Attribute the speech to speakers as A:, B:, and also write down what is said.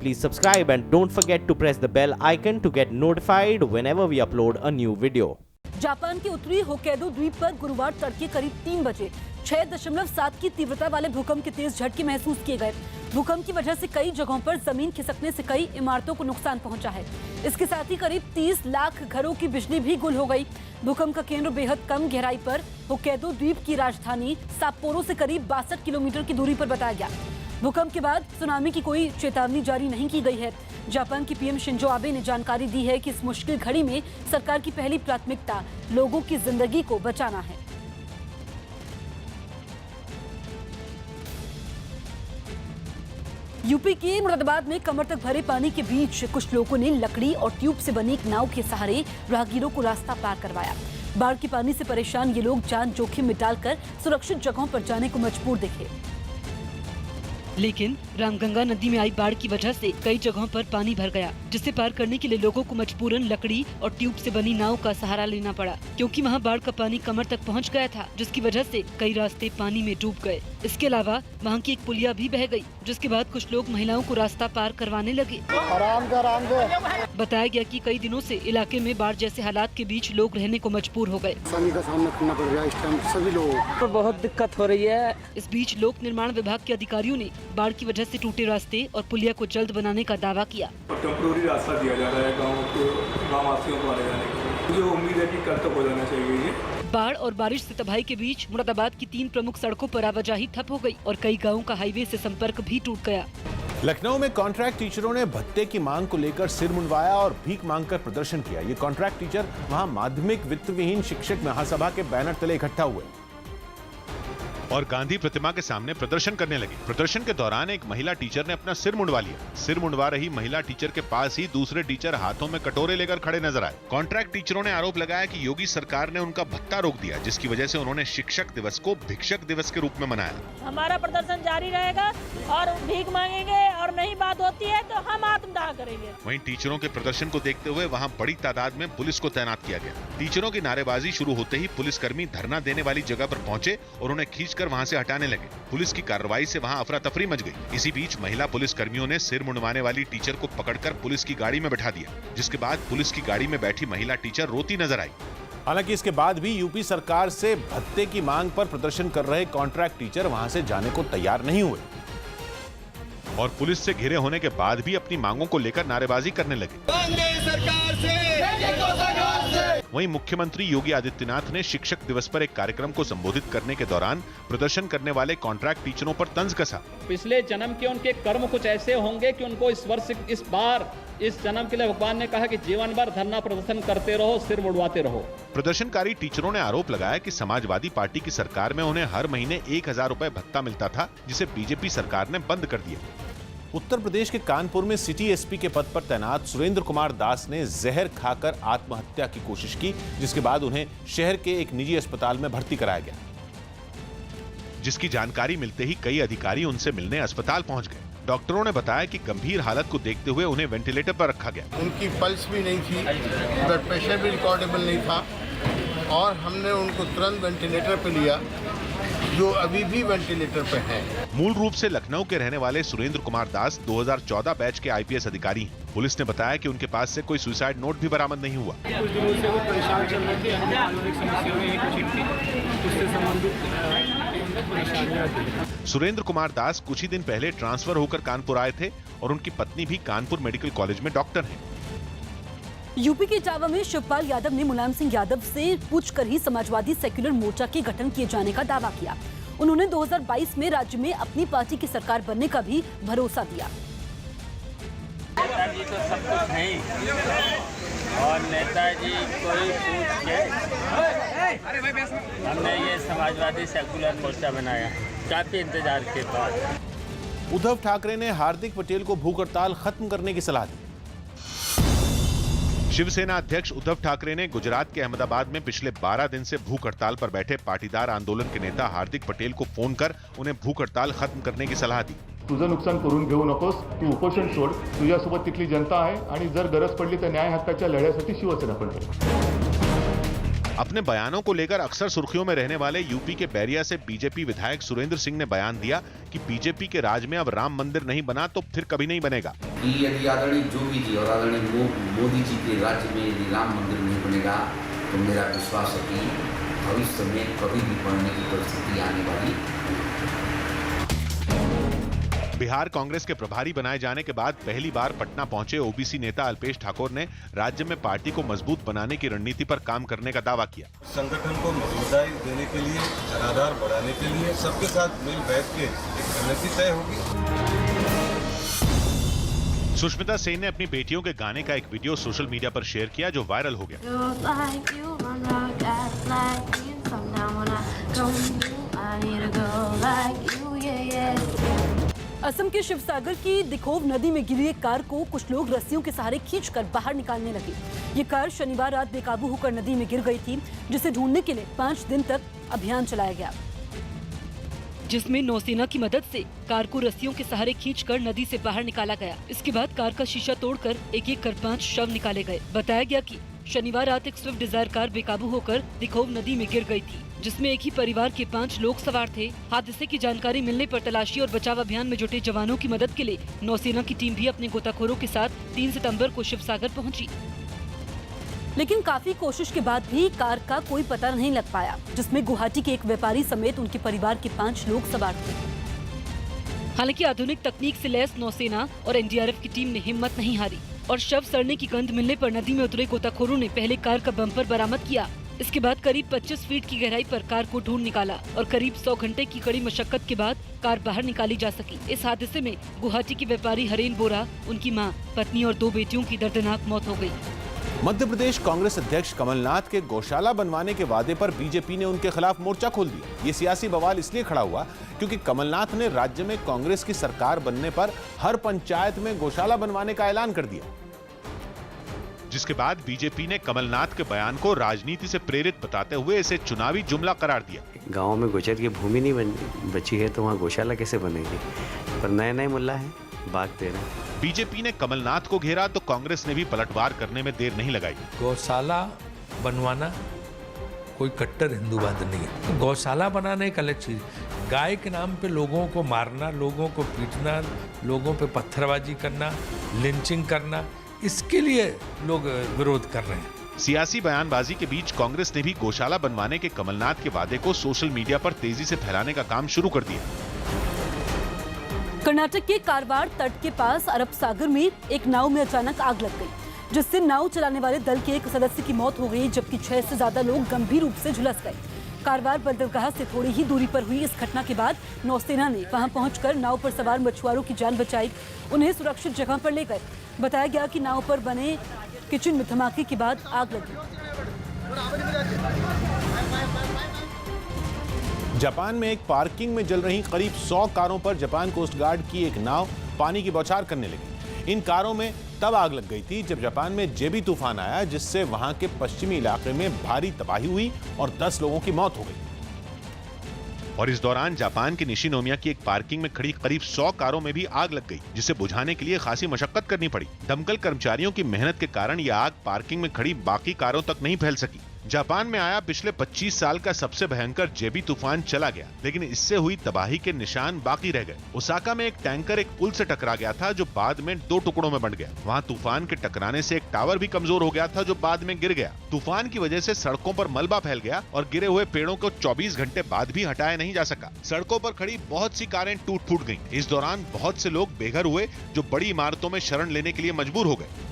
A: Please subscribe and don't forget to press the bell icon to get notified whenever we upload a new video.
B: Japan के उत्तरी Hokkaido द्वीप पर गुरुवार तड़के करीब 3 बजे 6.7 की तीव्रता वाले भूकंप के तेज झटके महसूस किए गए। भूकंप की वजह से कई जगहों पर जमीन खिसकने से कई इमारतों को नुकसान पहुंचा है। इसके साथ ही करीब 30 लाख घरों की बिजली भी गुल हो गई। भूकंप का केंद्र बेहद कम गहराई पर होक्काइडो द्वीप की राजधानी साप्पोरो से करीब 62 किलोमीटर की दूरी पर बताया गया। भूकंप के बाद सुनामी की कोई चेतावनी जारी नहीं की गई है। जापान की पीएम शिंजो आबे ने जानकारी दी है कि इस मुश्किल घड़ी में सरकार की पहली प्राथमिकता लोगों की जिंदगी को बचाना है। यूपी के मुरादाबाद में कमर तक भरे पानी के बीच कुछ लोगों ने लकड़ी और ट्यूब से बनी एक नाव के सहारे राहगीरों को रास्ता पार करवाया। बाढ़ के पानी से परेशान ये लोग जान जोखिम में डालकर सुरक्षित जगहों पर जाने को मजबूर दिखे। लेकिन रामगंगा नदी में आई बाढ़ की वजह से कई जगहों पर पानी भर गया, जिसे पार करने के लिए लोगों को मजबूरन लकड़ी और ट्यूब से बनी नाव का सहारा लेना पड़ा, क्योंकि वहां बाढ़ का पानी कमर तक पहुंच गया था, जिसकी वजह से कई रास्ते पानी में डूब गए। इसके अलावा वहां की एक पुलिया भी बह गई, जिसके बाद कुछ लोग महिलाओं को रास्ता पार करवाने लगे। बताया गया कि कई दिनों से इलाके में बाढ़ जैसे हालात के बीच लोग रहने को मजबूर हो गए।
C: का सामना करना पड़ रहा है इस टाइम सभी लोगों को,
D: बहुत दिक्कत हो रही है।
B: इस बीच लोक निर्माण विभाग के अधिकारियों ने बाढ़ की वजह से टूटे रास्ते और पुलिया को जल्द बनाने का दावा किया।
E: टेम्पोररी रास्ता दिया जा रहा है गाँव वासियों को आने जाने के लिए। मुझे उम्मीद है कि कल तक हो जाना चाहिए ये।
B: बाढ़ और बारिश से तबाही के बीच मुरादाबाद की 3 प्रमुख सड़कों पर आवाजाही ठप हो गई और कई गांवों का हाईवे से संपर्क भी टूट गया।
F: लखनऊ में कॉन्ट्रैक्ट टीचरों ने भत्ते की मांग को लेकर सिर मुंडवाया और भीख मांगकर प्रदर्शन किया। ये कॉन्ट्रैक्ट टीचर वहां माध्यमिक वित्त विहीन शिक्षक महासभा के बैनर तले इकट्ठा हुए
G: और गांधी प्रतिमा के सामने प्रदर्शन करने लगे। प्रदर्शन के दौरान एक महिला टीचर ने अपना सिर मुंडवा लिया। सिर मुंडवा रही महिला टीचर के पास ही दूसरे टीचर हाथों में कटोरे लेकर खड़े नजर आए। कॉन्ट्रैक्ट टीचरों ने आरोप लगाया कि योगी सरकार ने उनका भत्ता रोक दिया, जिसकी वजह से उन्होंने शिक्षक दिवस को भिक्षक दिवस के रूप में मनाया।
H: हमारा प्रदर्शन जारी रहेगा और भीख मांगेंगे और नहीं बात होती है तो हम आत्मदाह करेंगे।
G: वहीं टीचरों के प्रदर्शन को देखते हुए वहां बड़ी तादाद में पुलिस को तैनात किया गया। टीचरों की नारेबाजी शुरू होते ही पुलिसकर्मी धरना देने वाली जगह पर पहुंचे और उन्हें खींचकर वहां से हटाने लगे। पुलिस की कार्रवाई से वहां अफरा तफरी मच गई। इसी बीच महिला पुलिस कर्मियों ने सिर मुंडवाने वाली टीचर को पकड़कर पुलिस की गाड़ी में बैठा दिया, जिसके बाद पुलिस की गाड़ी में बैठी महिला टीचर रोती नजर आई।
F: हालांकि इसके बाद भी यूपी सरकार से भत्ते की मांग पर प्रदर्शन कर रहे कॉन्ट्रैक्ट टीचर वहां से जाने को तैयार नहीं हुए
G: और पुलिस से घिरे होने के बाद भी अपनी मांगों को लेकर नारेबाजी करने लगे। वहीं मुख्यमंत्री योगी आदित्यनाथ ने शिक्षक दिवस पर एक कार्यक्रम को संबोधित करने के दौरान प्रदर्शन करने वाले कॉन्ट्रैक्ट टीचरों पर तंज कसा।
I: पिछले जन्म के उनके कर्म कुछ ऐसे होंगे कि उनको इस जन्म के लिए भगवान ने कहा कि जीवन भर धरना प्रदर्शन करते रहो, सिर मुड़वाते रहो।
G: प्रदर्शनकारी टीचरों ने आरोप लगाया कि समाजवादी पार्टी की सरकार में उन्हें हर महीने 1000 रुपए भत्ता मिलता था, जिसे बीजेपी सरकार ने बंद कर दिया।
F: उत्तर प्रदेश के कानपुर में सिटी एसपी के पद पर तैनात सुरेंद्र कुमार दास ने जहर खाकर आत्महत्या की कोशिश की, जिसके बाद उन्हें शहर के एक निजी अस्पताल में भर्ती कराया गया।
G: जिसकी जानकारी मिलते ही कई अधिकारी उनसे मिलने अस्पताल पहुंच गए। डॉक्टरों ने बताया कि गंभीर हालत को देखते हुए उन्हें वेंटिलेटर पर रखा गया।
C: उनकी पल्स भी नहीं थी, ब्लड प्रेशर भी रिकॉर्डेबल नहीं था और हमने उनको तुरंत वेंटिलेटर पे लिया, जो अभी भी वेंटिलेटर पे है।
G: मूल रूप से लखनऊ के रहने वाले सुरेंद्र कुमार दास 2014 बैच के आईपीएस अधिकारी हैं। पुलिस ने बताया कि उनके पास से कोई सुसाइड नोट भी बरामद नहीं हुआ।
E: कुछ दिनों से वो परेशान चल रहे थे, अन्य कानूनी समस्याओं में एक चिट थी, उससे संबंधित परेशानियां थी।
G: सुरेंद्र कुमार दास कुछ ही दिन पहले ट्रांसफर होकर कानपुर आए थे और उनकी पत्नी भी कानपुर मेडिकल कॉलेज में डॉक्टर है।
B: यूपी के इटावा में शिवपाल यादव ने मुलायम सिंह यादव से पूछकर ही समाजवादी सेक्युलर मोर्चा के गठन किए जाने का दावा किया। उन्होंने 2022 में राज्य में अपनी पार्टी की सरकार बनने का भी भरोसा दिया।
D: नेताजी तो सब कुछ है और नेताजी कोई पूछ के हमने ये समाजवादी सेक्युलर मोर्चा बनाया, काफी इंतजार के बाद।
F: उद्धव ठाकरे ने हार्दिक पटेल को भूख हड़ताल खत्म करने की सलाह दी।
G: शिवसेना अध्यक्ष उद्धव ठाकरे ने गुजरात के अहमदाबाद में पिछले 12 दिन से भूख हड़ताल पर बैठे पाटीदार आंदोलन के नेता हार्दिक पटेल को फोन कर उन्हें भूख हड़ताल खत्म करने की सलाह दी।
J: तुझं नुकसान करून घेऊ नकोस, तू उपोषण सोड, तुझ्यासोबत तिथली जनता आहे आणि जर गरज पडली तर न्याय हक्काच्या लढ्यासाठी शिवसेना पण आहे।
G: अपने बयानों को लेकर अक्सर सुर्खियों में रहने वाले यूपी के बैरिया से बीजेपी विधायक सुरेंद्र सिंह ने बयान दिया कि बीजेपी के राज में अब राम मंदिर नहीं बना तो फिर कभी नहीं बनेगा।
K: यदि आदरणीय योगी जी और आदरणीय मोदी जी के राज्य में यदि राम मंदिर नहीं बनेगा तो मेरा विश्वास है कि भविष्य में कभी भी बनने की परिस्थिति आने वाली।
G: बिहार कांग्रेस के प्रभारी बनाए जाने के बाद पहली बार पटना पहुंचे ओबीसी नेता अल्पेश ठाकोर ने राज्य में पार्टी को मजबूत बनाने की रणनीति पर काम करने का दावा किया।
L: संगठन को मजबूताई देने के लिए, जनाधार बढ़ाने के लिए सबके साथ मिल बैठ के एक रणनीति तय होगी।
G: सुष्मिता सेन ने अपनी बेटियों के गाने का एक वीडियो सोशल मीडिया पर शेयर किया जो वायरल हो गया।
B: असम के शिवसागर की दिखोव नदी में गिरी एक कार को कुछ लोग रस्सियों के सहारे खींचकर बाहर निकालने लगे। ये कार शनिवार रात बेकाबू होकर नदी में गिर गई थी, जिसे ढूंढने के लिए 5 दिन तक अभियान चलाया गया, जिसमें नौसेना की मदद से कार को रस्सियों के सहारे खींचकर नदी से बाहर निकाला गया। इसके बाद कार का शीशा तोड़कर एक एक कर 5 शव निकाले गए। बताया गया कि शनिवार रात एक स्विफ्ट डिजायर कार बेकाबू होकर दिखोव नदी में गिर गई थी, जिसमें एक ही परिवार के 5 लोग सवार थे। हादसे की जानकारी मिलने पर तलाशी और बचाव अभियान में जुटे जवानों की मदद के लिए नौसेना की टीम भी अपने गोताखोरों के साथ 3 सितंबर को शिवसागर पहुंची। लेकिन काफी कोशिश के बाद भी कार का कोई पता नहीं लग पाया, जिसमें गुवाहाटी के एक व्यापारी समेत उनके परिवार के 5 लोग सवार थे। हालांकि आधुनिक तकनीक से लैस नौसेना और एनडीआरएफ की टीम ने हिम्मत नहीं हारी और शव सड़ने की गंध मिलने पर नदी में उतरे गोताखोरों ने पहले कार का बम्पर बरामद किया। इसके बाद करीब 25 फीट की गहराई पर कार को ढूंढ निकाला और करीब 100 घंटे की कड़ी मशक्कत के बाद कार बाहर निकाली जा सकी। इस हादसे में गुवाहाटी के व्यापारी हरेन बोरा, उनकी मां, पत्नी और 2 बेटियों की दर्दनाक मौत हो गई।
F: मध्य प्रदेश कांग्रेस अध्यक्ष कमलनाथ के गौशाला बनवाने के वादे पर बीजेपी ने उनके खिलाफ मोर्चा खोल दिया। ये सियासी बवाल इसलिए खड़ा हुआ क्योंकि कमलनाथ ने राज्य में कांग्रेस की सरकार बनने पर हर पंचायत में गौशाला बनवाने का ऐलान कर दिया,
G: जिसके बाद बीजेपी ने कमलनाथ के बयान को राजनीति से प्रेरित बताते हुए इसे चुनावी जुमला करार दिया।
M: गांव में गोचर की भूमि नहीं बची है तो वहाँ गौशाला कैसे बनेगी? पर नए नए मुल्ला है, बात दे रहे हैं।
G: बीजेपी ने कमलनाथ को घेरा तो कांग्रेस ने भी पलटवार करने में देर नहीं लगाई।
N: गौशाला बनवाना कोई कट्टर हिंदूवाद नहीं है। गौशाला बनाना एक अलग चीज। गाय के नाम पे लोगों को मारना, लोगों को पीटना, लोगों पे पत्थरबाजी करना, लिंचिंग करना, इसके लिए लोग विरोध कर रहे हैं।
G: सियासी बयानबाजी के बीच कांग्रेस ने भी गौशाला बनवाने के कमलनाथ के वादे को सोशल मीडिया पर तेजी से फैलाने का काम शुरू कर दिया।
B: कर्नाटक के कारवाड़ तट के पास अरब सागर में एक नाव में अचानक आग लग गई, जिससे नाव चलाने वाले दल के एक सदस्य की मौत हो गई, जबकि 6 से ज्यादा लोग गंभीर रूप से झुलस गए। कारवार बंदरगाह से थोड़ी ही दूरी पर हुई इस घटना के बाद नौसेना ने वहां पहुंचकर नाव पर सवार मछुआरों की जान बचाई, उन्हें सुरक्षित जगह पर ले गए। बताया गया कि नाव पर बने किचन में धमाके के बाद आग लगी।
F: जापान में एक पार्किंग में जल रही करीब 100 कारों पर जापान कोस्ट गार्ड की एक नाव पानी की बौछार करने लगी। इन कारों में तब आग लग गई थी जब जापान में जेबी तूफान आया, जिससे वहां के पश्चिमी इलाके में भारी तबाही हुई और 10 लोगों की मौत हो गई।
G: और इस दौरान जापान के निशिनोमिया की एक पार्किंग में खड़ी करीब 100 कारों में भी आग लग गई, जिसे बुझाने के लिए खासी मशक्कत करनी पड़ी। दमकल कर्मचारियों की मेहनत के कारण यह आग पार्किंग में खड़ी बाकी कारों तक नहीं फैल सकी। जापान में आया पिछले 25 साल का सबसे भयंकर जेबी तूफान चला गया, लेकिन इससे हुई तबाही के निशान बाकी रह गए। ओसाका में एक टैंकर एक पुल से टकरा गया था, जो बाद में 2 टुकड़ों में बंट गया। वहां तूफान के टकराने से एक टावर भी कमजोर हो गया था, जो बाद में गिर गया। तूफान की वजह से सड़कों पर मलबा फैल गया और गिरे हुए पेड़ों को 24 घंटे बाद भी हटाया नहीं जा सका। सड़कों पर खड़ी बहुत सी कारें टूट फूट गईं। इस दौरान बहुत से लोग बेघर हुए, जो बड़ी इमारतों में शरण लेने के लिए मजबूर हो गए।